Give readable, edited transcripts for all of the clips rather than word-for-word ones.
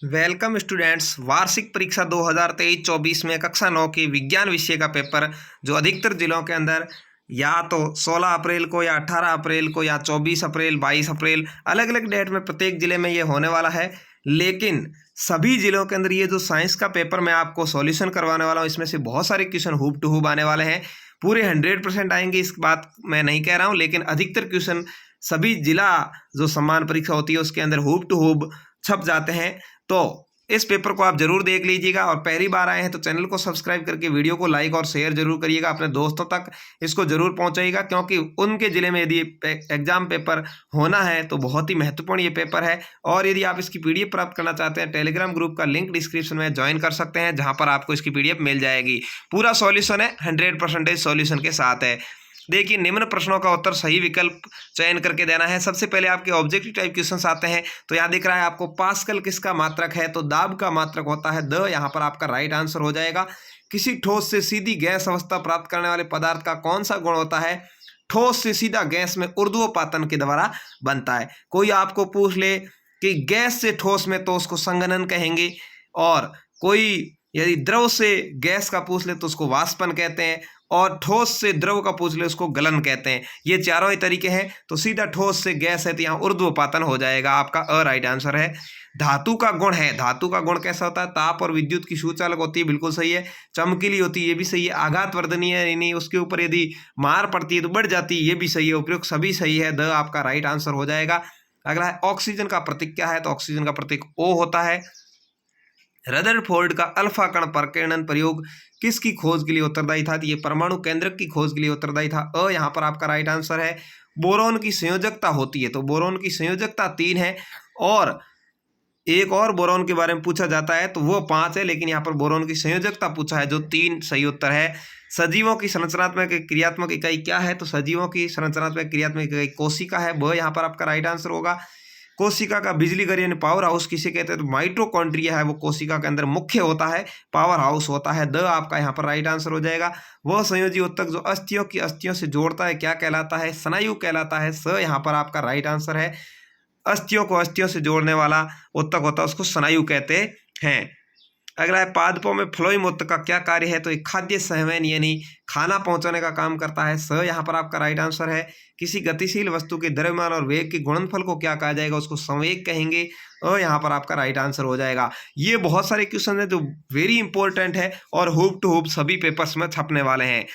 Welcome students. वार्षिक परीक्षा 2023-24 में कक्षा 9 की विज्ञान विषय का पेपर जो अधिकतर जिलों के अंदर या तो 16 अप्रैल को या 18 अप्रैल को या 24 अप्रैल 22 अप्रैल अलग अलग डेट में प्रत्येक जिले में ये होने वाला है। लेकिन सभी जिलों के अंदर ये जो साइंस का पेपर मैं आपको सॉल्यूशन करवाने वाला हूँ, इसमें से बहुत सारे क्वेश्चन हूब टू हूब आने वाले हैं। पूरे 100% आएंगे इस बात मैं नहीं कह रहा हूँ, लेकिन अधिकतर क्वेश्चन सभी जिला जो सम्मान परीक्षा होती है उसके अंदर हूब टू हूब छप जाते हैं। तो इस पेपर को आप जरूर देख लीजिएगा और पहली बार आए हैं तो चैनल को सब्सक्राइब करके वीडियो को लाइक और शेयर जरूर करिएगा, अपने दोस्तों तक इसको जरूर पहुंचाइएगा, क्योंकि उनके ज़िले में यदि एग्जाम पेपर होना है तो बहुत ही महत्वपूर्ण ये पेपर है। और यदि आप इसकी पीडीएफ प्राप्त करना चाहते हैं, टेलीग्राम ग्रुप का लिंक डिस्क्रिप्शन में ज्वाइन कर सकते हैं, जहां पर आपको इसकी पीडीएफ मिल जाएगी। पूरा सॉल्यूशन है, 100% सॉल्यूशन के साथ है। देखिए, निम्न प्रश्नों का उत्तर सही विकल्प चयन करके देना है। सबसे पहले आपके ऑब्जेक्टिव टाइप क्वेश्चंस आते हैं। तो यहाँ दिख रहा है आपको पास्कल किसका मात्रक है, तो दाब का मात्रक होता है द। यहाँ पर आपका राइट आंसर हो जाएगा। किसी ठोस से सीधी गैस अवस्था प्राप्त करने वाले पदार्थ का कौन सा गुण होता है, ठोस से सीधा गैस में ऊर्ध्वपातन के द्वारा बनता है। कोई आपको पूछ ले कि गैस से ठोस में, तो उसको संघनन कहेंगे। और कोई यदि द्रव से गैस का पूछ ले तो उसको वाष्पन कहते हैं, और ठोस से द्रव का पूछ ले उसको गलन कहते हैं। ये चारों ही तरीके हैं। तो सीधा ठोस से गैस है तो यहाँ ऊर्ध्वपातन हो जाएगा, आपका अ राइट आंसर है। धातु का गुण है, धातु का गुण कैसा होता है, ताप और विद्युत की सुचालक होती है, बिल्कुल सही है। चमकीली होती है, ये भी सही है। आघात वर्धनीय है, यानी उसके ऊपर यदि मार पड़ती है तो बढ़ जाती है, ये भी सही है। उपयुक्त सभी सही है, द आपका राइट आंसर हो जाएगा। अगला है ऑक्सीजन का प्रतीक क्या है, तो ऑक्सीजन का प्रतीक O होता है। रदरफोर्ड का अल्फा कण प्रकीर्णन प्रयोग किसकी खोज के लिए उत्तरदायी था, तो ये परमाणु केंद्रक की खोज के लिए उत्तरदायी था। अ यहाँ पर आपका राइट आंसर है। बोरोन की संयोजकता होती है, तो बोरोन की संयोजकता 3 है, और एक और बोरोन के बारे में पूछा जाता है तो वो 5 है, लेकिन यहाँ पर बोरोन की संयोजकता पूछा है जो 3 सही उत्तर है। सजीवों की संरचनात्मक क्रियात्मक इकाई क्या है, तो सजीवों की संरचनात्मक क्रियात्मक इकाई कोशिका है, वह यहाँ पर आपका राइट आंसर होगा। कोशिका का बिजली घर यानी पावर हाउस किसे कहते हैं, तो माइटोकॉन्ड्रिया है वो कोशिका के अंदर मुख्य होता है, पावर हाउस होता है। द आपका यहाँ पर राइट आंसर हो जाएगा। वह संयोजी ऊतक जो अस्थियों की अस्थियों से जोड़ता है क्या कहलाता है, स्नायु कहलाता है। स यहाँ पर आपका राइट आंसर है। अस्थियों को अस्थियों से जोड़ने वाला ऊतक होता है उसको स्नायु कहते हैं। अगला है पादपों में फ्लोएम ऊतक का क्या कार्य है, तो एक खाद्य संवहन यानी खाना पहुंचाने का काम करता है। स यहाँ पर आपका राइट आंसर है। किसी गतिशील वस्तु के द्रव्यमान और वेग के गुणनफल को क्या कहा जाएगा, उसको संवेग कहेंगे। और यहाँ पर आपका राइट आंसर हो जाएगा। ये बहुत सारे क्वेश्चन है जो वेरी इंपॉर्टेंट है और हूब टू हूब सभी पेपर्स में छपने वाले हैं।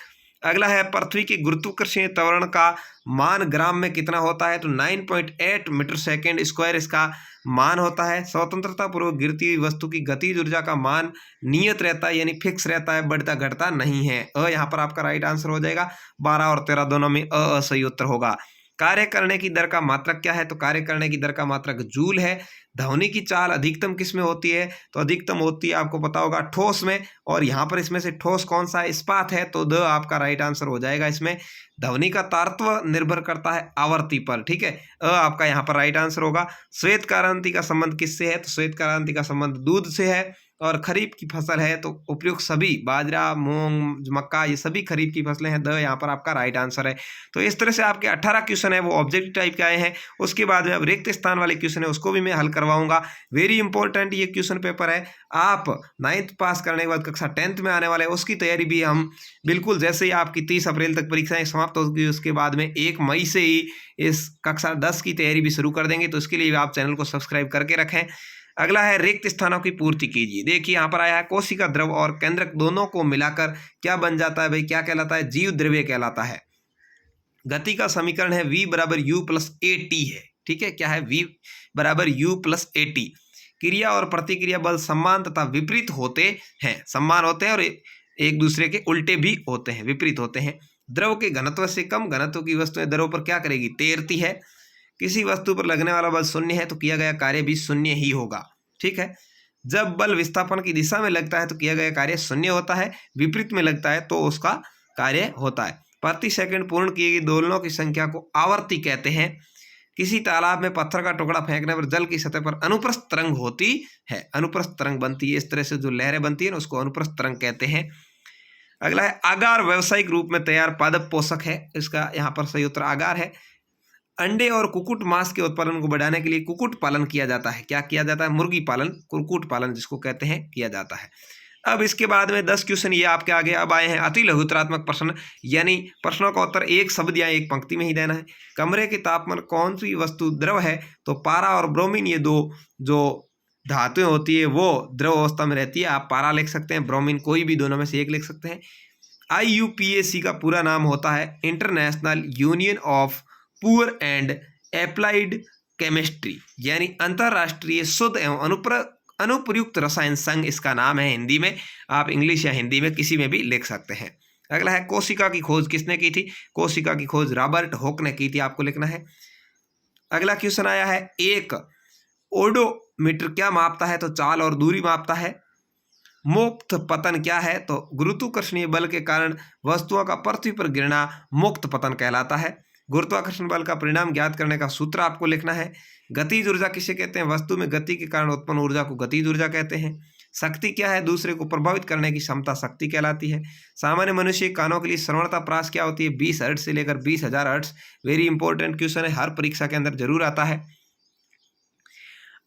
अगला है पृथ्वी के गुरुत्वाकर्षण त्वरण का मान ग्राम में कितना होता है, तो 9.8 मीटर सेकेंड स्क्वायर इसका मान होता है। स्वतंत्रता पूर्वक गिरती हुई वस्तु की गतिज ऊर्जा का मान नियत रहता है, यानी फिक्स रहता है, बढ़ता घटता नहीं है। अ यहाँ पर आपका राइट आंसर हो जाएगा। 12 और 13 दोनों में अ सही उत्तर होगा। कार्य करने की दर का मात्रक क्या है, तो कार्य करने की दर का मात्रक जूल है। ध्वनि की चाल अधिकतम किस में होती है, तो अधिकतम होती है आपको पता होगा ठोस में, और यहाँ पर इसमें से ठोस कौन सा है, इस्पात है, तो द आपका राइट आंसर हो जाएगा। इसमें ध्वनि का तारत्व निर्भर करता है आवर्ती पर, ठीक है। अ आपका यहाँ पर राइट आंसर होगा। श्वेत क्रांति का संबंध किससे है, तो श्वेत क्रांति का संबंध दूध से है। और खरीफ की फसल है तो उपयुक्त सभी बाजरा मूंग मक्का ये सभी खरीफ की फसलें हैं। द यहाँ पर आपका राइट आंसर है। तो इस तरह से आपके 18 क्वेश्चन है वो ऑब्जेक्टिव टाइप के आए हैं। उसके बाद में अब रिक्त स्थान वाले क्वेश्चन है उसको भी मैं हल करवाऊंगा। वेरी इंपॉर्टेंट ये क्वेश्चन पेपर है। आप 9th पास करने के बाद कक्षा 10th में आने वाले उसकी तैयारी भी हम बिल्कुल, जैसे ही आपकी 30 अप्रैल तक परीक्षाएं समाप्त होगी उसके बाद में 1 मई से ही इस कक्षा 10 की तैयारी भी शुरू कर देंगे। तो इसके लिए आप चैनल को सब्सक्राइब करके रखें। अगला है रिक्त स्थानों की पूर्ति कीजिए। देखिए यहाँ पर आया है कोशिका द्रव और केंद्रक दोनों को मिलाकर क्या बन जाता है भाई, क्या कहलाता है, जीव द्रव्य कहलाता है। गति का समीकरण है v बराबर यू प्लस ए टी है, ठीक है। क्या है, v बराबर यू प्लस ए टी। क्रिया और प्रतिक्रिया बल समान तथा विपरीत होते हैं, समान होते हैं और एक दूसरे के उल्टे भी होते हैं, विपरीत होते हैं। द्रव के घनत्व से कम घनत्व की वस्तुएं द्रव पर क्या करेगी, तैरती है। किसी वस्तु पर लगने वाला बल शून्य है तो किया गया कार्य भी शून्य ही होगा, ठीक है। जब बल विस्थापन की दिशा में लगता है तो किया गया कार्य शून्य होता है, विपरीत में लगता है तो उसका कार्य होता है। प्रति सेकंड पूर्ण की गई दोलनों की संख्या को आवर्ती कहते हैं। किसी तालाब में पत्थर का टुकड़ा फेंकने पर जल की सतह पर अनुप्रस्थ तरंग होती है, अनुप्रस्थ तरंग बनती है। इस तरह से जो लहरें बनती है ना उसको अनुप्रस्थ तरंग कहते हैं। अगला है आगार व्यावसायिक रूप में तैयार पादप पोषक है, इसका यहाँ पर सही उत्तर आगार है। अंडे और कुक्कुट मांस के उत्पादन को बढ़ाने के लिए कुक्कुट पालन किया जाता है। क्या किया जाता है? मुर्गी पालन, कुक्कुट पालन जिसको कहते हैं, किया जाता है। अब इसके बाद में 10 क्वेश्चन ये आपके आगे अब आए हैं अति लघुतरात्मक प्रश्न, यानी प्रश्नों का उत्तर एक शब्द या एक पंक्ति में ही देना है। कमरे के तापमान कौन सी वस्तु द्रव है? तो पारा और ब्रोमीन, ये दो जो धातुएं होती है वो द्रव अवस्था में रहती है। आप पारा लिख सकते हैं, ब्रोमीन, कोई भी दोनों में से एक लिख सकते हैं। IUPAC का पूरा नाम होता है international union of poor and applied chemistry, यानी अंतरराष्ट्रीय शुद्ध एवं अनुप्रयुक्त रसायन संघ इसका नाम है हिंदी में। आप इंग्लिश या हिंदी में किसी में भी लिख सकते हैं। अगला है कोशिका की खोज किसने की थी? कोशिका की खोज रॉबर्ट हुक ने की थी, आपको लिखना है। अगला क्वेश्चन आया है, एक ओडोमीटर क्या मापता है? तो चाल और दूरी मापता है। मुक्त पतन क्या है? तो गुरुत्वाकर्षणीय बल के कारण वस्तुओं का पृथ्वी पर गिरना मुक्त पतन कहलाता है। गुरुत्वाकर्षण बल का परिणाम ज्ञात करने का सूत्र आपको लिखना है। गतिज ऊर्जा किसे कहते हैं? वस्तु में गति के कारण उत्पन्न ऊर्जा को गतिज ऊर्जा कहते हैं। शक्ति क्या है? दूसरे को प्रभावित करने की क्षमता शक्ति कहलाती है। सामान्य मनुष्य के कानों के लिए श्रवणता प्रास क्या होती है? 20 हर्ट्ज से लेकर 20,000 हर्ट्ज। वेरी इंपॉर्टेंट क्वेश्चन है, हर परीक्षा के अंदर जरूर आता है।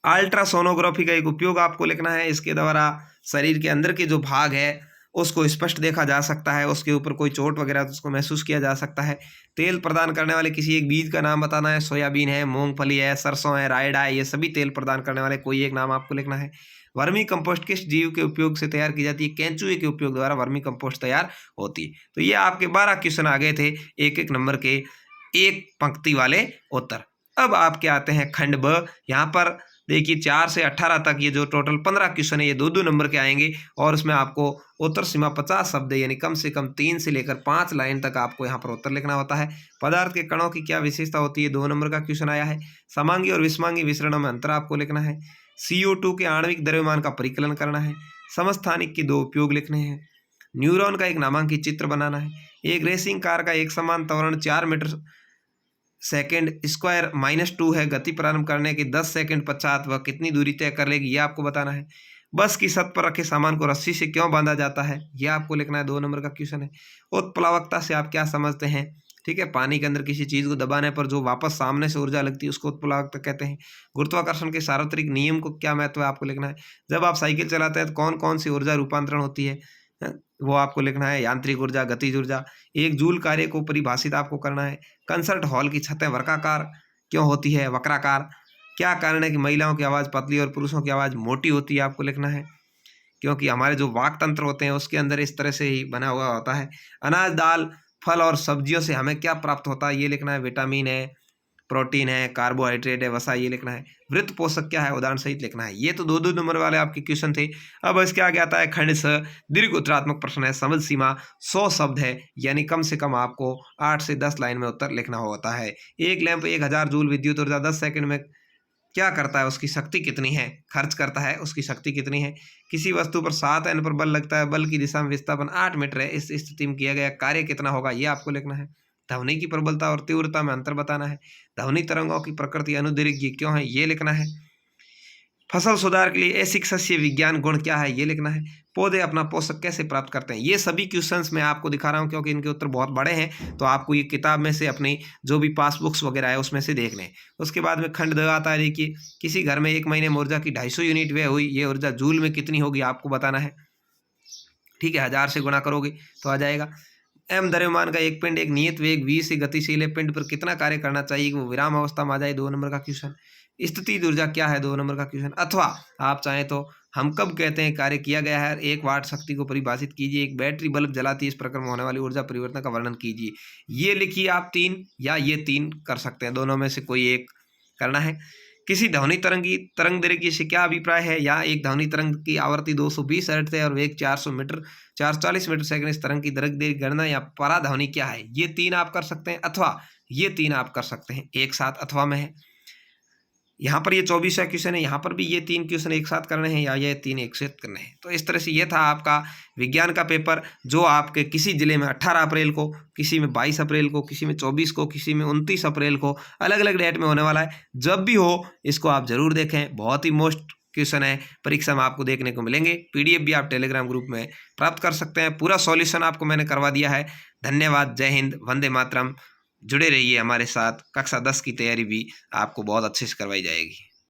अल्ट्रासोनोग्राफी का एक उपयोग आपको लिखना है। इसके द्वारा शरीर के अंदर के जो भाग है उसको स्पष्ट देखा जा सकता है, उसके ऊपर कोई चोट वगैरह तो उसको महसूस किया जा सकता है। तेल प्रदान करने वाले किसी एक बीज का नाम बताना है। सोयाबीन है, मूंगफली है, सरसों है, रायडा है, ये सभी तेल प्रदान करने वाले कोई एक नाम आपको लिखना है। वर्मी कंपोस्ट किस जीव के उपयोग से तैयार की जाती है? केंचुए के उपयोग द्वारा वर्मी कंपोस्ट तैयार होती है। तो ये आपके 12 क्वेश्चन आ गए थे, एक एक नंबर के एक पंक्ति वाले उत्तर। अब आपके आते हैं खंड ब। यहाँ पर देखिए 4 से 18 तक ये जो टोटल 15 क्वेश्चन है ये 2-2 नंबर के आएंगे और उसमें आपको उत्तर सीमा 50 शब्द है, यानी कम से कम 3 से लेकर 5 लाइन तक आपको यहाँ पर उत्तर लिखना होता है। पदार्थ के कणों की क्या विशेषता होती है? 2 नंबर का क्वेश्चन आया है। समांगी और विषमांगी विसरणों में अंतर आपको लिखना है। CO2 के आणविक द्रव्यमान का परिकलन करना है। समस्थानिक के 2 उपयोग लिखने हैं। न्यूरॉन का एक नामांकित चित्र बनाना है। एक रेसिंग कार का एक समान त्वरण 4 मीटर सेकेंड स्क्वायर -2 है। गति प्रारंभ करने के 10 सेकंड पश्चात वह कितनी दूरी तय कर लेगी, यह आपको बताना है। बस की छत पर रखे सामान को रस्सी से क्यों बांधा जाता है, यह आपको लिखना है। 2 नंबर का क्वेश्चन है। उत्प्लावकता से आप क्या समझते हैं? ठीक है, पानी के अंदर किसी चीज़ को दबाने पर जो वापस सामने से ऊर्जा लगती है उसको उत्प्लावकता कहते हैं। गुरुत्वाकर्षण के सार्वत्रिक नियम को क्या महत्व है, आपको लिखना है। जब आप साइकिल चलाते हैं तो कौन कौन सी ऊर्जा रूपांतरण होती है, वो आपको लिखना है। यांत्रिक ऊर्जा, गतिज ऊर्जा। एक जूल कार्य को परिभाषित आपको करना है। कंसर्ट हॉल की छतें वर्गाकार क्यों होती है, वक्राकार? क्या कारण है कि महिलाओं की आवाज़ पतली और पुरुषों की आवाज़ मोटी होती है, आपको लिखना है। क्योंकि हमारे जो वाक तंत्र होते हैं उसके अंदर इस तरह से ही बना हुआ होता है। अनाज, दाल, फल और सब्जियों से हमें क्या प्राप्त होता है, ये लिखना है। विटामिन है, प्रोटीन है, कार्बोहाइड्रेट है, वसा, ये लिखना है। वृत्त पोषक क्या है, उदाहरण सहित लिखना है। ये तो 2-2 नंबर वाले आपके क्वेश्चन थे। अब इसके आगे आता है खंड स। दीर्घ उत्तरात्मक प्रश्न है। समझ सीमा 100 शब्द है, यानी कम से कम आपको 8 से 10 लाइन में उत्तर लिखना होता है। एक लैंप 1000 जूल विद्युत ऊर्जा 10 सेकंड में क्या करता है, उसकी शक्ति कितनी है, खर्च करता है, उसकी शक्ति कितनी है। किसी वस्तु पर 7 N पर बल लगता है, बल की दिशा में विस्थापन 8 मीटर है, इस स्थिति में किया गया कार्य कितना होगा, ये आपको लिखना है। ध्वनि की प्रबलता और तीव्रता में अंतर बताना है। ध्वनि तरंगों की प्रकृति अनुदैर्घ्य क्यों है, ये लिखना है। फसल सुधार के लिए ऐसिक सस्य विज्ञान गुण क्या है, ये लिखना है। पौधे अपना पोषक कैसे प्राप्त करते हैं। ये सभी क्वेश्चंस मैं आपको दिखा रहा हूँ क्योंकि इनके उत्तर बहुत बड़े हैं, तो आपको ये किताब में से अपनी जो भी पासबुक्स वगैरह है उसमें से देख लें। उसके बाद में खंड द आता है। देखिए, किसी घर में 1 महीने में ऊर्जा की 250 यूनिट व्यय हुई, ये ऊर्जा जूल में कितनी होगी, आपको बताना है। ठीक है, 1000 से गुणा करोगे तो आ जाएगा। m द्रव्यमान का एक पिंड एक नियत वेग v से गतिशील है, पिंड पर कितना कार्य करना चाहिए कि वो विराम अवस्था में आ जाए, 2 नंबर का क्वेश्चन। स्थितिज ऊर्जा क्या है, 2 नंबर का क्वेश्चन। अथवा आप चाहें तो हम कब कहते हैं कार्य किया गया है, 1 वाट शक्ति को परिभाषित कीजिए। एक बैटरी बल्ब जलाती है, इस प्रकार में होने वाली ऊर्जा परिवर्तन का वर्णन कीजिए। ये लिखिए आप 3 या ये 3 कर सकते हैं, दोनों में से कोई एक करना है। किसी ध्वनि तरंग दैर्घ्य से क्या अभिप्राय है, या एक ध्वनि तरंग की आवृत्ति 220 हर्ट्ज है और वेग 440 मीटर सेकंड, इस तरंग की दैर्घ्य गणना या पराध्वनि क्या है, ये 3 आप कर सकते हैं, अथवा ये 3 आप कर सकते हैं, एक साथ अथवा में है। यहाँ पर ये 24वां क्वेश्चन है, यहाँ पर भी ये 3 क्वेश्चन एक साथ करने हैं या ये 3 एक साथ करने हैं। तो इस तरह से ये था आपका विज्ञान का पेपर, जो आपके किसी जिले में 18 अप्रैल को, किसी में 22 अप्रैल को, किसी में 24 को, किसी में 29 अप्रैल को, अलग अलग डेट में होने वाला है। जब भी हो इसको आप जरूर देखें, बहुत ही मोस्ट क्वेश्चन है, परीक्षा में आपको देखने को मिलेंगे। PDF भी आप टेलीग्राम ग्रुप में प्राप्त कर सकते हैं। पूरा सॉल्यूशन आपको मैंने करवा दिया है। धन्यवाद। जय हिंद, वंदे मातरम। जुड़े रहिए हमारे साथ। कक्षा 10 की तैयारी भी आपको बहुत अच्छे से करवाई जाएगी।